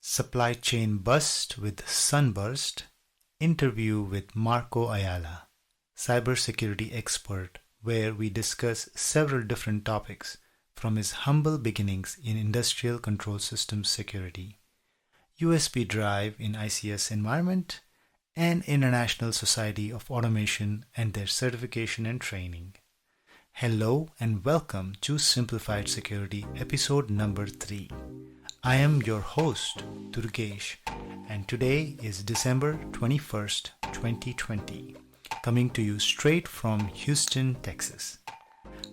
Supply Chain Bust with Sunburst, interview with Marco Ayala, cybersecurity expert, where we discuss several different topics from his humble beginnings in industrial control systems security, USB drive in ICS environment, and International Society of Automation and their certification and training. Hello and welcome to Simplified Security episode number 3. I am your host, Durgesh, and today is December 21st, 2020, coming to you straight from Houston, Texas.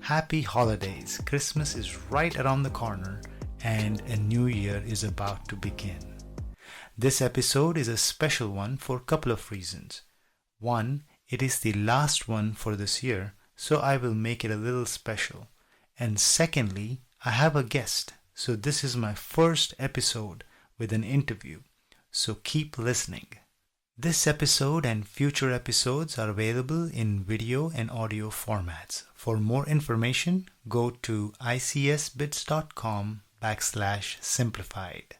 Happy holidays! Christmas is right around the corner and a new year is about to begin. This episode is a special one for a couple of reasons. One, it is the last one for this year, so I will make it a little special. And secondly, I have a guest. So this is my first episode with an interview, so keep listening. This episode and future episodes are available in video and audio formats. For more information, go to icsbits.com/simplified.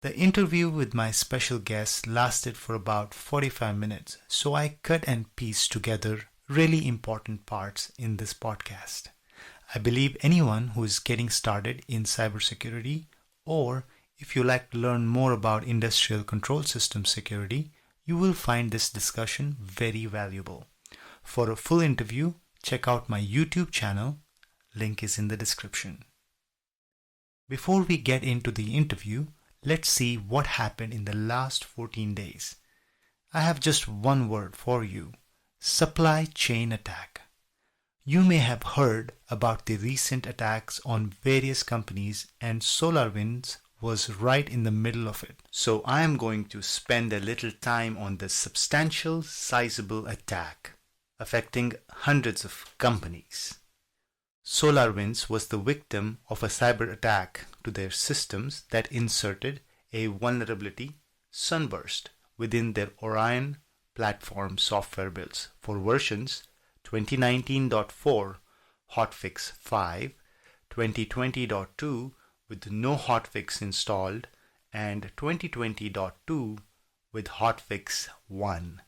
The interview with my special guest lasted for about 45 minutes, so I cut and pieced together really important parts in this podcast. I believe anyone who is getting started in cybersecurity, or if you like to learn more about industrial control system security, you will find this discussion very valuable. For a full interview, check out my YouTube channel. Link is in the description. Before we get into the interview, let's see what happened in the last 14 days. I have just one word for you: supply chain attack. You may have heard about the recent attacks on various companies, and SolarWinds was right in the middle of it. So I am going to spend a little time on this substantial, sizable attack affecting hundreds of companies. SolarWinds was the victim of a cyber attack to their systems that inserted a vulnerability, Sunburst, within their Orion platform software builds for versions 2019.4 hotfix 5, 2020.2 with no hotfix installed, and 2020.2 with hotfix 1,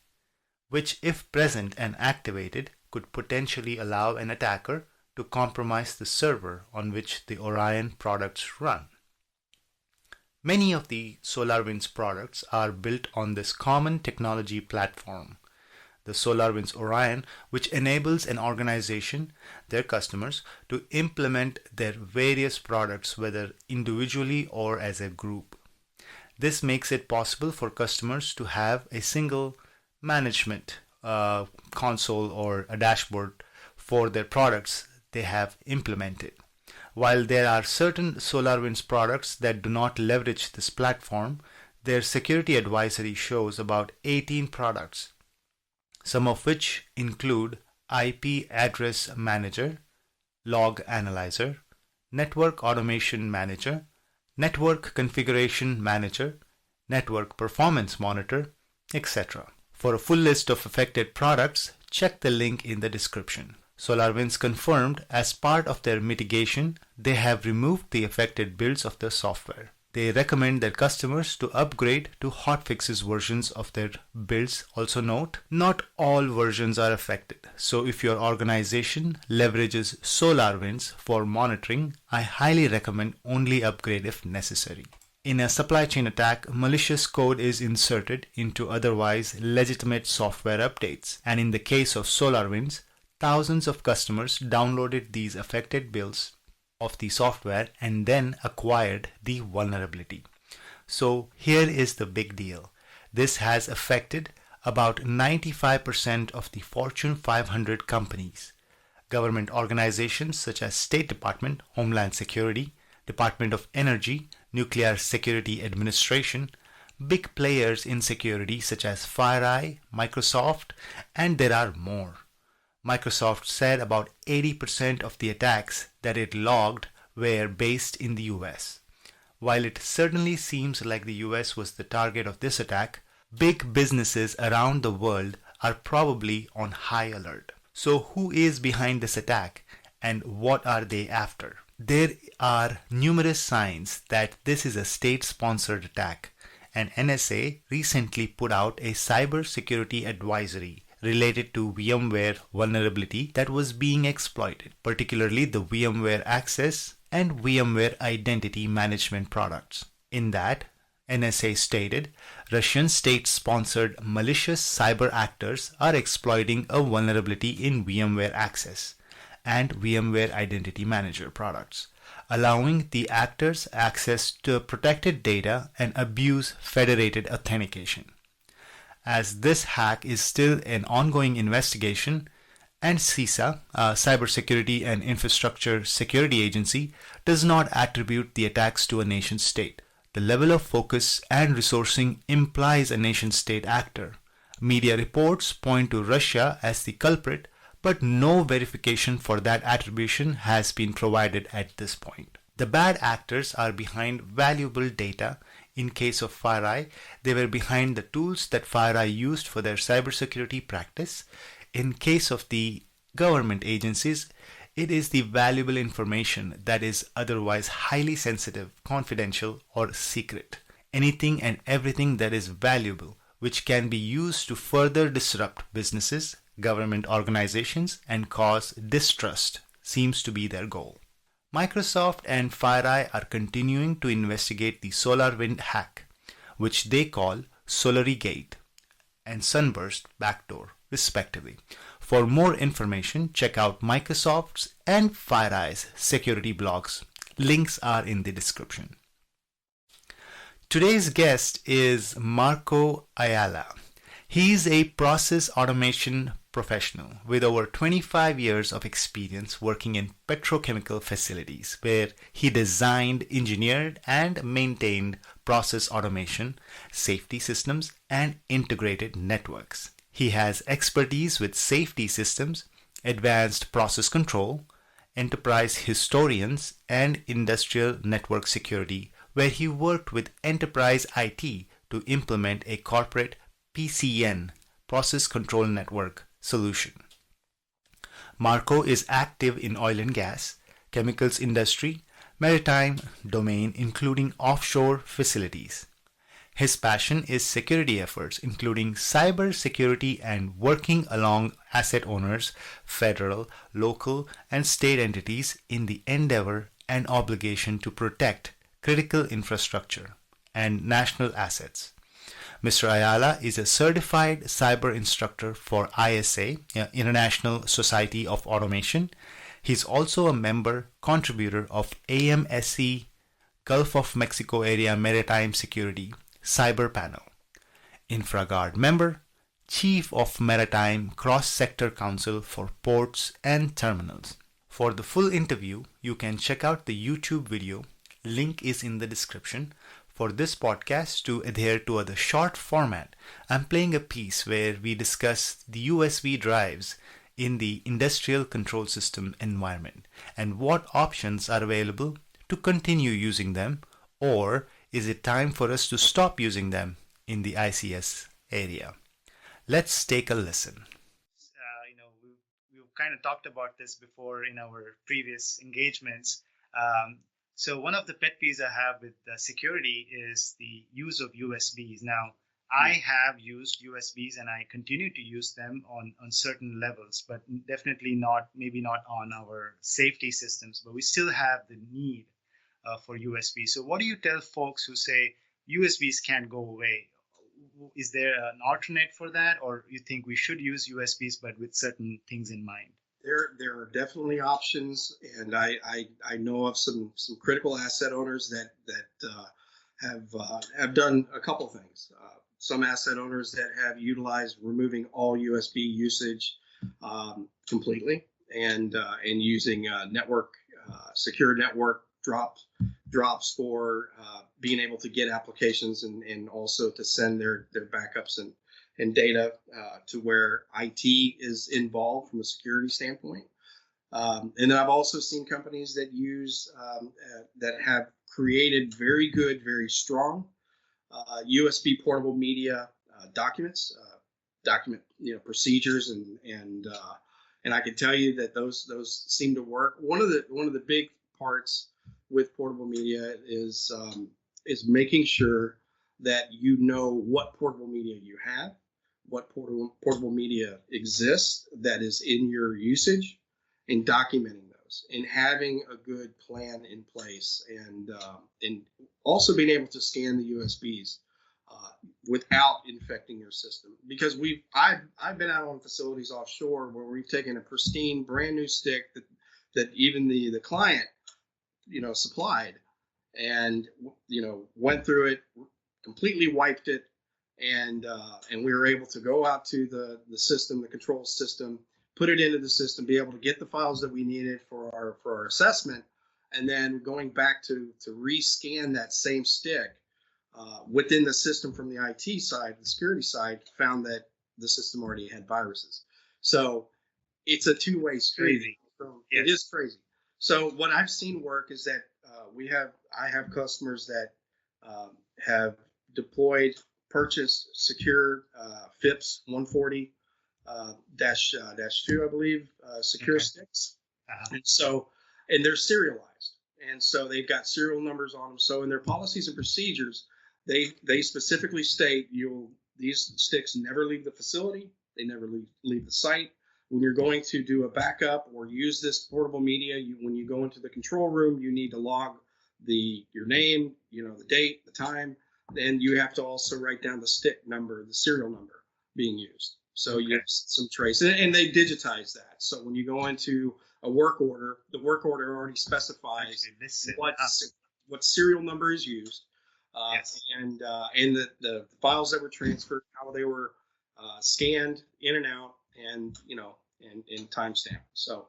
which if present and activated could potentially allow an attacker to compromise the server on which the Orion products run. Many of the SolarWinds products are built on this common technology platform, the SolarWinds Orion, which enables an organization, their customers, to implement their various products whether individually or as a group. This makes it possible for customers to have a single management console or a dashboard for their products they have implemented. While there are certain SolarWinds products that do not leverage this platform, their security advisory shows about 18 products, some of which include IP Address Manager, Log Analyzer, Network Automation Manager, Network Configuration Manager, Network Performance Monitor, etc. For a full list of affected products, check the link in the description. SolarWinds confirmed as part of their mitigation, they have removed the affected builds of the software. They recommend their customers to upgrade to hotfixes versions of their builds. Also note, not all versions are affected. So if your organization leverages SolarWinds for monitoring, I highly recommend only upgrade if necessary. In a supply chain attack, malicious code is inserted into otherwise legitimate software updates. And in the case of SolarWinds, thousands of customers downloaded these affected builds of the software and then acquired the vulnerability. So here is the big deal. This has affected about 95% of the Fortune 500 companies, government organizations such as State Department, Homeland Security, Department of Energy, Nuclear Security Administration, big players in security such as FireEye, Microsoft, and there are more. Microsoft said about 80% of the attacks that it logged were based in the US. While it certainly seems like the US was the target of this attack, big businesses around the world are probably on high alert. So who is behind this attack and what are they after? There are numerous signs that this is a state-sponsored attack, and NSA recently put out a cybersecurity advisory related to VMware vulnerability that was being exploited, particularly the VMware Access and VMware Identity Management products. In that, NSA stated Russian state-sponsored malicious cyber actors are exploiting a vulnerability in VMware Access and VMware Identity Manager products, allowing the actors access to protected data and abuse federated authentication. As this hack is still an ongoing investigation, and CISA, Cybersecurity and Infrastructure Security Agency, does not attribute the attacks to a nation state. The level of focus and resourcing implies a nation-state actor. Media reports point to Russia as the culprit, but no verification for that attribution has been provided at this point. The bad actors are behind valuable data. In case of FireEye, they were behind the tools that FireEye used for their cybersecurity practice. In case of the government agencies, it is the valuable information that is otherwise highly sensitive, confidential, or secret. Anything and everything that is valuable, which can be used to further disrupt businesses, government organizations, and cause distrust, seems to be their goal. Microsoft and FireEye are continuing to investigate the SolarWinds hack, which they call Solorigate and Sunburst Backdoor, respectively. For more information, check out Microsoft's and FireEye's security blogs. Links are in the description. Today's guest is Marco Ayala. He is a process automation professional with over 25 years of experience working in petrochemical facilities where he designed, engineered, and maintained process automation, safety systems, and integrated networks. He has expertise with safety systems, advanced process control, enterprise historians, and industrial network security, where he worked with enterprise IT to implement a corporate PCN, process control network, solution. Marco is active in oil and gas, chemicals industry, maritime domain, including offshore facilities. His passion is security efforts, including cyber security and working along asset owners, federal, local, and state entities in the endeavor and obligation to protect critical infrastructure and national assets. Mr. Ayala is a certified cyber instructor for ISA, International Society of Automation. He's also a member contributor of AMSC Gulf of Mexico Area Maritime Security Cyber Panel, InfraGuard member, Chief of Maritime Cross-Sector Council for Ports and Terminals. For the full interview, you can check out the YouTube video. Link is in the description. For this podcast to adhere to the short format, I'm playing a piece where we discuss the USB drives in the industrial control system environment and what options are available to continue using them, or is it time for us to stop using them in the ICS area? Let's take a listen. We've kind of talked about this before in our previous engagements. So one of the pet peeves I have with security is the use of USBs. Now, I have used USBs and I continue to use them on certain levels, but definitely maybe not on our safety systems, but we still have the need for USB. So what do you tell folks who say USBs can't go away? Is there an alternate for that, or you think we should use USBs but with certain things in mind? There are definitely options, and I know of some critical asset owners that have done a couple things. Some asset owners that have utilized removing all USB usage completely, and using secure network drops for being able to get applications and also to send their backups and data to where IT is involved from a security standpoint. And then I've also seen companies that use that have created very good, very strong USB portable media documents, procedures, and I can tell you that those seem to work. One of the big parts with portable media is making sure that you know what portable media you have, what portable media exists that is in your usage, and documenting those, and having a good plan in place, and also being able to scan the USBs without infecting your system. Because I've been out on facilities offshore where we've taken a pristine, brand new stick that even the client supplied, and went through it, completely wiped it, and we were able to go out to the system, the control system, put it into the system, be able to get the files that we needed for our assessment, and then going back to rescan that same stick within the system from the IT side, the security side, found that the system already had viruses. So it's a two-way street. Crazy. So yes. It is crazy. So what I've seen work is that I have customers that have deployed, purchased secure FIPS 140 dash 2, I believe, secure sticks. And they're serialized, and so they've got serial numbers on them. So in their policies and procedures, they specifically state these sticks never leave the facility, they never leave the site. When you're going to do a backup or use this portable media, when you go into the control room, you need to log your name, the date, the time, and you have to also write down the stick number, the serial number being used. So you have some trace, and they digitize that. So when you go into a work order, the work order already specifies what serial number is used, and the files that were transferred, how they were scanned in and out, and and timestamp. So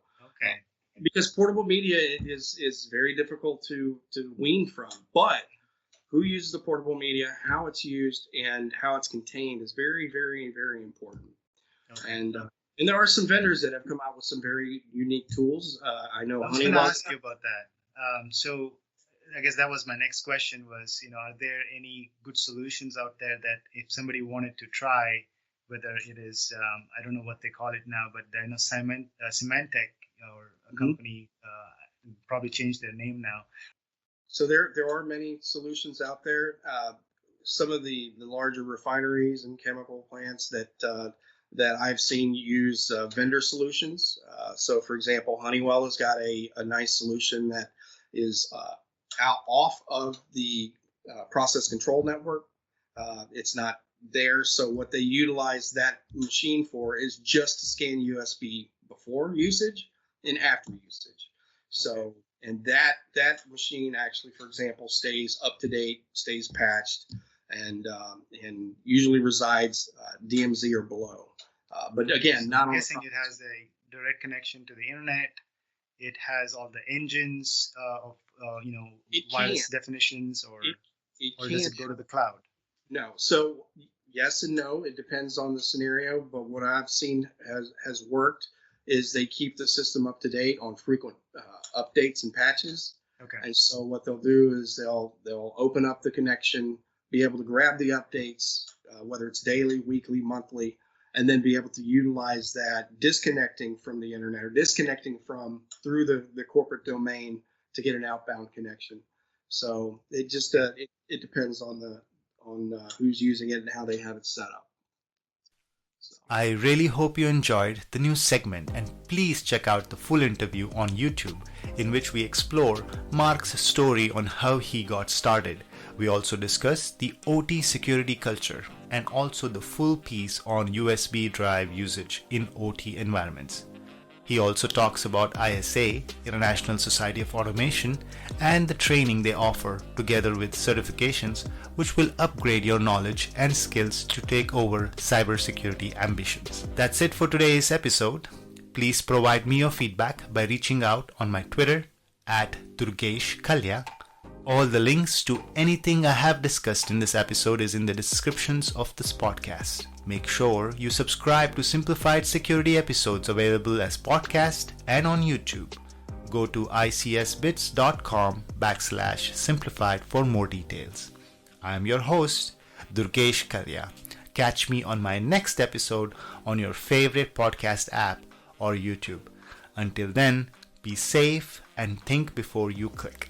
because portable media is very difficult to wean from, but who uses the portable media, how it's used, and how it's contained is very, very, very important. And there are some vendors that have come out with some very unique tools. I know. I was going to ask you about that. So I guess that was my next question was, are there any good solutions out there that if somebody wanted to try, whether it is, I don't know what they call it now, but I know Symantec or a company probably changed their name now. So there are many solutions out there. Some of the larger refineries and chemical plants that I've seen use vendor solutions. So for example, Honeywell has got a nice solution that is off of the process control network. It's not there. So what they utilize that machine for is just to scan USB before usage and after usage. So, and that machine actually, for example, stays up to date, stays patched, and usually resides DMZ or below. But again, not I'm guessing it has a direct connection to the internet. It has all the engines of wireless definitions, or does it go to the cloud? No. So yes and no. It depends on the scenario. But what I've seen has worked is they keep the system up to date on frequent updates and patches. Okay. And so what they'll do is they'll open up the connection, be able to grab the updates, whether it's daily, weekly, monthly, and then be able to utilize that disconnecting from the internet or disconnecting through the corporate domain to get an outbound connection. So it just it depends on who's using it and how they have it set up. I really hope you enjoyed the new segment, and please check out the full interview on YouTube, in which we explore Mark's story on how he got started. We also discuss the OT security culture and also the full piece on USB drive usage in OT environments. He also talks about ISA, International Society of Automation, and the training they offer together with certifications which will upgrade your knowledge and skills to take over cybersecurity ambitions. That's it for today's episode. Please provide me your feedback by reaching out on my Twitter @DurgeshKalya. All the links to anything I have discussed in this episode is in the descriptions of this podcast. Make sure you subscribe to Simplified Security episodes available as podcast and on YouTube. Go to icsbits.com/simplified for more details. I am your host, Durgesh Kalya. Catch me on my next episode on your favorite podcast app or YouTube. Until then, be safe and think before you click.